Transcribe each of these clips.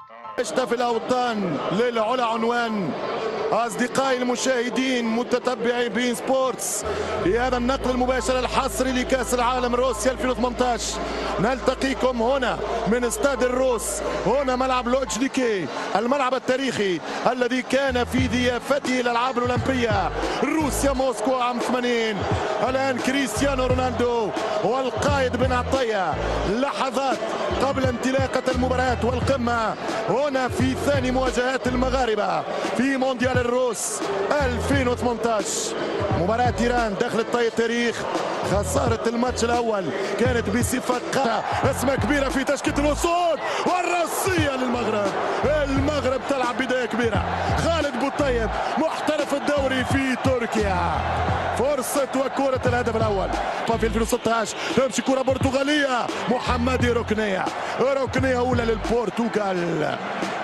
في الأوطان للعلا عنوان. أصدقائي المشاهدين متتبعي بين سبورتس، في هذا النقل المباشر الحصري لكأس العالم روسيا 2018 نلتقيكم هنا من استاد الروس، هنا ملعب لوجنيكي، الملعب التاريخي الذي كان في ضيافته الألعاب الأولمبية روسيا موسكو عام 80. الآن كريستيانو رونالدو والقائد بن عطية لحظات قبل انطلاقة المباراة والقمة هنا في ثاني مواجهات المغاربة في مونديال الروس 2018. مباراة إيران داخل التاريخ، خسارة الماتش الأول كانت بصفة اسمها كبيرة في تشكيلة الأسود والرأسية للمغرب. المغرب تلعب بداية كبيرة، خالد بوطيب محترف الدوري في تركيا، فرصة وكرة الهدف الأول في 2016 تمشي كرة برتغالية محمدي، ركنية أولى للبرتغال.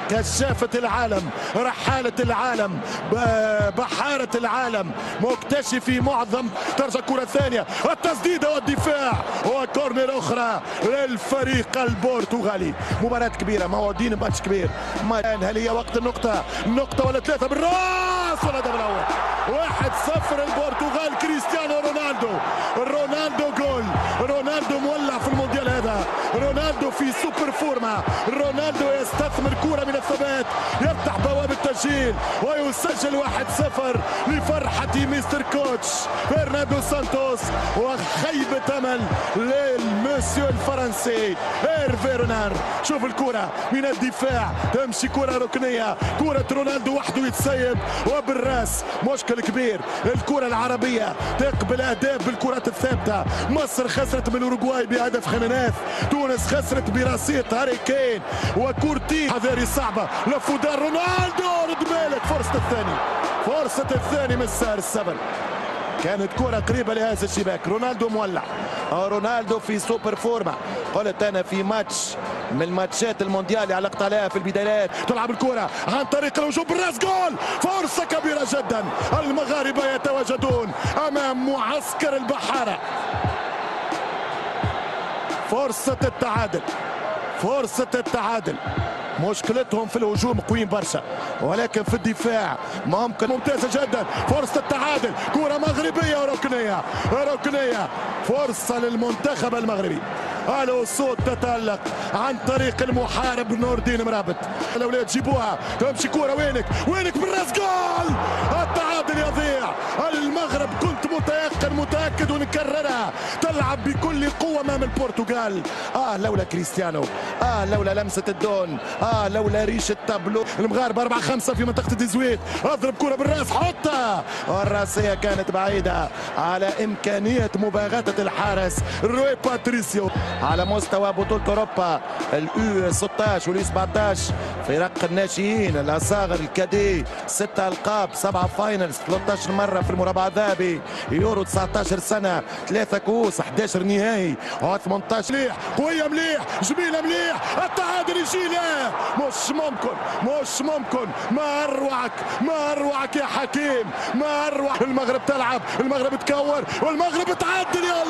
كشافة العالم، رحالة العالم، بحارة العالم، مكتشفي معظم. ترجع كرة ثانية، التسديدة والدفاع وكورنر أخرى للفريق البرتغالي. مباراة كبيرة، موعودين ماتش كبير. هل هي وقت النقطة ولا ثلاثة بالراس والهدف الأول 1-0 البرتغال. كريستيانو رونالدو جول. رونالدو مولع في المونديال هذا، رونالدو في سوبر فورما، رونالدو يستثمر كرة من الثبات، يفتح بوابة التسجيل ويسجل 1-0 لفرحة مستر كوتش فرناندو سانتوس وخيبة أمل للمسيو الفرنسي هيرفي رونار. شوف الكرة من الدفاع، تمشي كرة ركنية، كرة رونالدو وحده يتسيب وبالراس. مشكل كبير، الكرة العربية تقبل أهداف بالكرات الثابتة. مصر خسرت من الأوروغواي بهدف خيمينيز، تونس خسرت برصيد هاري كين وكورتي. حذاري صعبة لفودان رونالدو، رد بالك فرصة الثاني من سهر السبل، كانت كرة قريبة لهذا الشباك. رونالدو مولع، رونالدو في سوبر فورما. قلت أنا في ماتش من الماتشات المونديال اللي علقت عليها في البدايات، تلعب الكرة عن طريق الهجوم بالراس، جول. فرصة كبيرة جدا، المغاربة يتواجدون أمام معسكر البحارة. فرصة التعادل. مشكلتهم في الهجوم قويين برشا، ولكن في الدفاع ممكن. ممتازة جدا، فرصة التعادل، كرة مغربية وركنية. فرصة للمنتخب المغربي. الأسود تتألق عن طريق المحارب نور الدين مرابط. الأولاد جيبوها، تمشي كرة وينك بالراس، جول. التعادل يضيع. المغرب كنت متأكد ونكررها، تلعب بكل قوة أمام البرتغال. لولا كريستيانو، لولا لمسة الدون، لولا ريش التابلو. المغاربة 4-5 في منطقة الديزويت، اضرب كرة بالراس، حطها، والراسية كانت بعيدة على إمكانية مباغتة الحارس روي باتريسيو. على مستوى بطولة أوروبا اليو 16 واليو 17 فرق الناشئين الأصاغر الكادي، 6 ألقاب، 7 فاينلز، 13 مرة في المربع الذهبي، يورو 19 سنة، 3 كؤوس، 11 نهائي، 18. مليح، قوية مليح، جميلة مليح، التعادل يجي. لا، مش ممكن. ما أروعك يا حكيم، ما أروع. المغرب تلعب، المغرب تكور، والمغرب تعدل. يا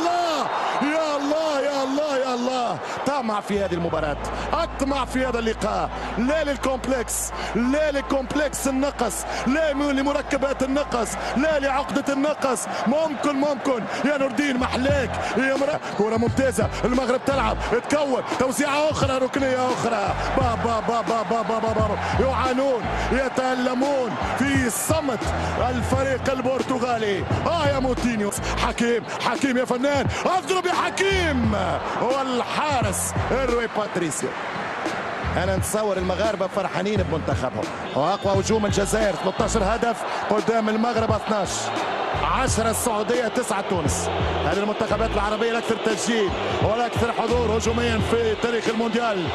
الله، طمع في هذه المباراة، أطمع في هذا اللقاء. لا لكومبلكس النقص، لا لمركبات النقص، لا لعقدة النقص. ممكن يا نور الدين محلاك يا كرة ممتازة. المغرب تلعب، تكور، توزيعة أخرى، ركنية أخرى. بابا يعانون، يتألمون في الصمت الفريق البرتغالي. يا موتينيو، حكيم يا فنان، اضرب يا حكيم، والحارس روي باتريسيو. أنا نتصور المغاربة فرحانين بمنتخبهم. وأقوى هجوم الجزائر، 13 هدف قدام المغرب 12، 10 السعودية، 9 تونس. هذه المنتخبات العربية الأكثر تسجيل والأكثر حضور هجوميا في تاريخ المونديال.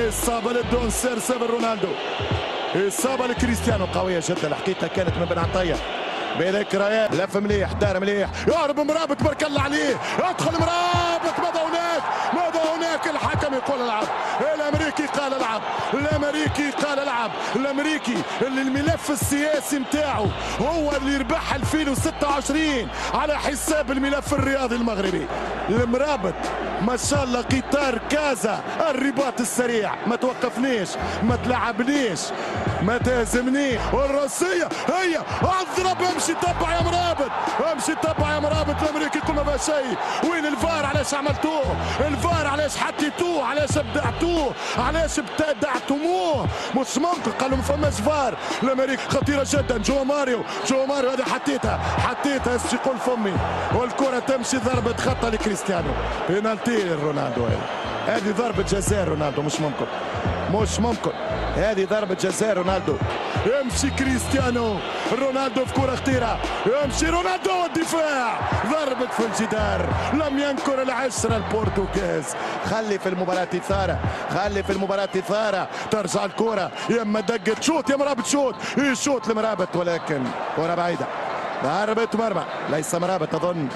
إصابة للدون سير رونالدو، إصابة لكريستيانو قوية جدا الحقيقة، كانت من بن عطية بذكريات. لف مليح، دار مليح، يهرب مرابط، بارك الله عليه، يدخل مرابط. ماذا هناك الحكم يقول العب. الامريكي قال العب، الامريكي قال العب، الامريكي اللي الملف السياسي متاعه هو اللي ربح 2026 على حساب الملف الرياضي المغربي. المرابط ما شاء الله قطار كازا، الرباط السريع، ما توقفنيش، ما تلعبنيش، ما تهزمنيش. والروسية هي اضرب، امشي تبع يا مرابط، امشي تبع يا مرابط. الامريكي كل ما فيها شيء. وين الفار؟ علاش عملتوه؟ الفار علاش حطيتوه؟ علاش ابدعتوه؟ علاش ابتدعتموه؟ مش ممكن. قالوا ما فماش فار. الامريكي خطيرة جدا. جو ماريو هذه حطيتها يقول فمي، والكرة تمشي ضربة خطأ لكريستيانو. بينالتي رونالدو. هذه ضربة جزاء رونالدو. مش ممكن هذه ضربة جزاء رونالدو. يمشي كريستيانو رونالدو في كرة خطيرة، يمشي رونالدو الدفاع، ضربة في الجدار، لم ينكر العشرة البرتغاز. خلي في المباراة إثارة، ترجع الكرة يما دقت شوت يا مرابط، شوت لمرابط، ولكن كرة بعيدة. ضربة مرمى، ليس مرابط أظن،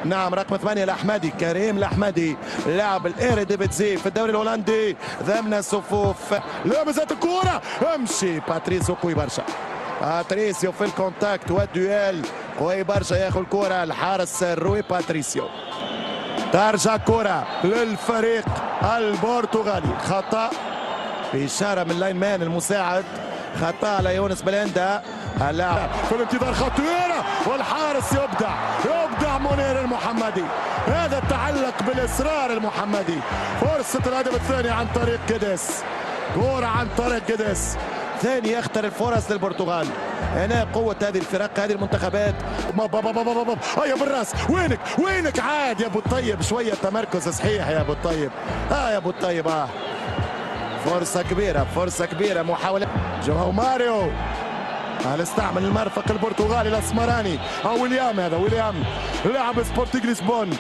نعم رقم 8 الأحمدي، كريم الأحمدي، لاعب الإيريديفيزي في الدوري الهولندي ضمن الصفوف. لمست الكرة، امشي باتريسيو قوي برشا، باتريسيو في الكونتاكت والدويل قوي برشا، ياخذ الكرة الحارس روي باتريسيو. ترجع كرة للفريق البرتغالي، خطأ بإشارة من لاين مان المساعد، خطأ على يونس بلندا اللاعب في الانتظار، خطيرة والحارس يبدع منير المحمدي. هذا تعلق بالإصرار المحمدي. فرصة الهدف الثاني عن طريق جدس، كرة عن طريق جدس، ثاني يختار الفرص للبرتغال. هنا قوة هذه الفرق، هذه المنتخبات. يا بالراس، وينك عاد يا ابو الطيب، شوية تمركز صحيح يا ابو الطيب. يا ابو الطيب فرصة كبيرة محاولة. جو ماريو استعمل المرفق البرتغالي الاسمراني، ويليام، هذا ويليام لاعب سبورتينغ لشبون.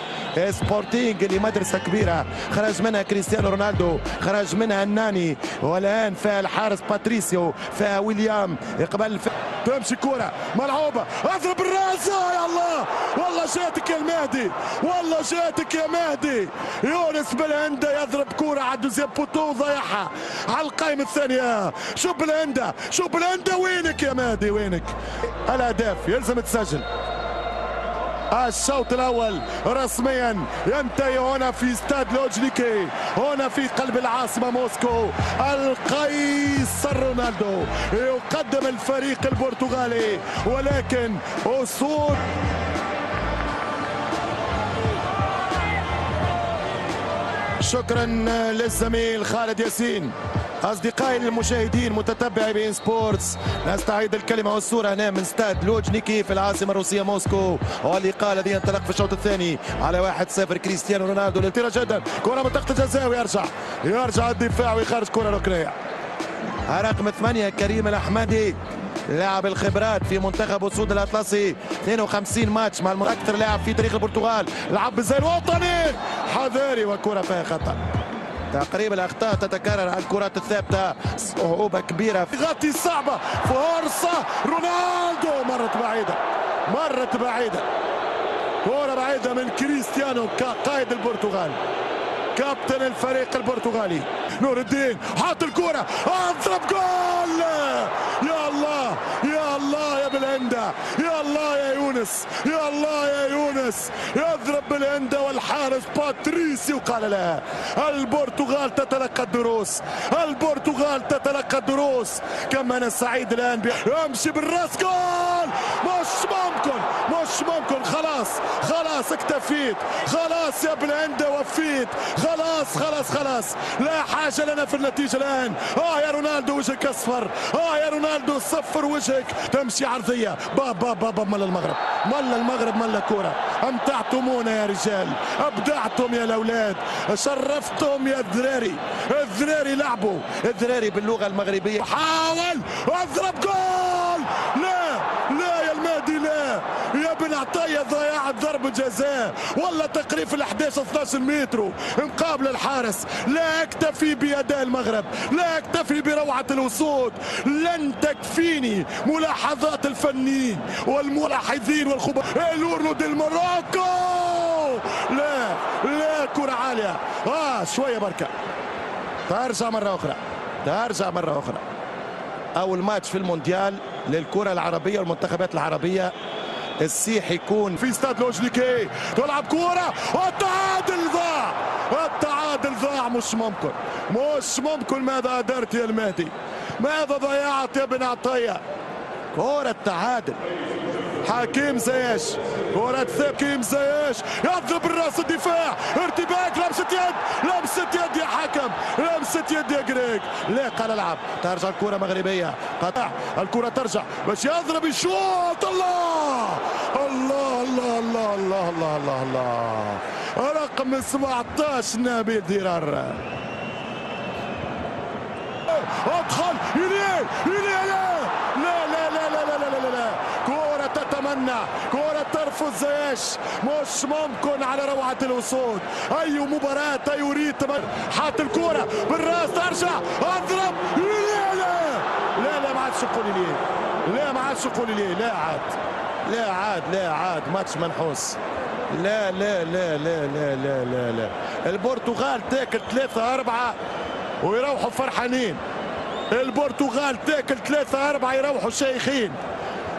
سبورتينغ اللي مدرسة كبيرة خرج منها كريستيانو رونالدو، خرج منها الناني، والآن فيها الحارس باتريسيو، فيها ويليام يقبل تمشي كرة ملعوبة، اضرب الراس يا الله، والله جاتك يا المهدي، والله جاتك يا مهدي. يونس بلهندا يضرب كرة على دوزيام بوتو وضيعها على القائمة الثانية. شوف بلهندا وينك يا مهدي، وينك؟ الأهداف يلزم تسجل. الشوط الأول رسميا ينتهي هنا في استاد لوجنيكي، هنا في قلب العاصمة موسكو. القيصر رونالدو يقدم الفريق البرتغالي، ولكن أسود شكرا للزميل خالد ياسين. أصدقائي المشاهدين متتبعي بين سبورتس، نستعيد الكلمة والصورة هنا من استاد لوجنيكي في العاصمة الروسية موسكو، واللقاء الذي ينطلق في الشوط الثاني على 1-0. كريستيانو رونالدو خطيرة جدا، كرة منطقة الجزاء ويرجع الدفاع ويخرج كرة ركنية. رقم 8 كريم الأحمدي، لاعب الخبرات في منتخب اسود الاطلسي، 52 ماتش مع اكثر لاعب في تاريخ البرتغال، لعب زي الوطني حذاري، وكرة فيها خطأ. تقريبا الاخطاء تتكرر على الكرات الثابته، صعوبه كبيره، غطي صعبه، فرصه رونالدو مرت بعيده، كره بعيده من كريستيانو كقائد البرتغال، كابتن الفريق البرتغالي. نور الدين حاط الكرة، اضرب جول، يا الله يا بلهندا، يا الله يا يونس، يضرب بلهندا والحارس باتريسيو قال لها البرتغال تتلقى الدروس. كم انا سعيد الان يمشي بالراس، جول، مش ممكن، خلاص اكتفيت، خلاص يا بلهندا وفيت، خلاص لا حاجة لنا في النتيجة الآن. يا رونالدو وجهك أصفر، يا رونالدو صفر وجهك. تمشي عرضية، باب مل المغرب مل الكرة. امتعتمونا يا رجال، ابدعتم يا الأولاد، شرفتم يا الذراري لعبوا الذراري باللغة المغربية. حاول اضرب جول، لا يا المهدي، لا يا بن عطية، ضيعت ضربة جزاء، والله تقريب في 11-12 متر مقابل الحارس. لا اكتفي بأداء المغرب، لا اكتفي بروعة الوسود، لن تكفيني ملاحظات الفنيين والملاحظين والخبراء. لورنو ديل موروكو، لا كرة عالية، شوية بركة، ترجع مرة أخرى. أول ماتش في المونديال للكرة العربية والمنتخبات العربية. السيح يكون في استاد لوجنيكي، تلعب كرة والتعادل ضاع. مش ممكن. ماذا درت يا المهدي؟ ماذا ضيعت يا بن عطية؟ كرة تعادل. حكيم زياش، كرة حكيم زياش يضرب الراس الدفاع، ارتباك، لمسة يد يا حكم، لمسة يد يا جريك. لا قال العب. ترجع الكرة مغربية، قطع الكرة، ترجع باش يضرب الشوط. الله رقم 17 نبيل ديرار. ادخل إليه لا كرة تتمنى، كرة ترفض زياش. مش ممكن على روعة الأسود. أي مباراة، أي ريتم. حاط الكرة بالراس، ترجع، اضرب. لا ما عادش يقول لي لا عاد ماتش منحوس. لا البرتغال تاكل 3-4 ويروحوا فرحانين. البرتغال تاكل 3-4 يروحوا شيخين.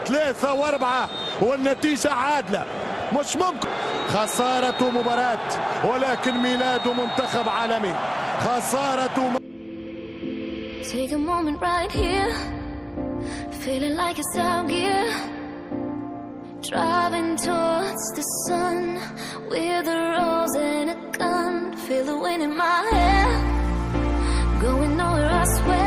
3-4 والنتيجة عادلة. مش ممكن. خسارة مباراة ولكن ميلاد منتخب عالمي. Take a moment right here, feeling like it's out gear, driving towards the sun with a rose and a gun. Feel the wind in my hair, going nowhere I swear.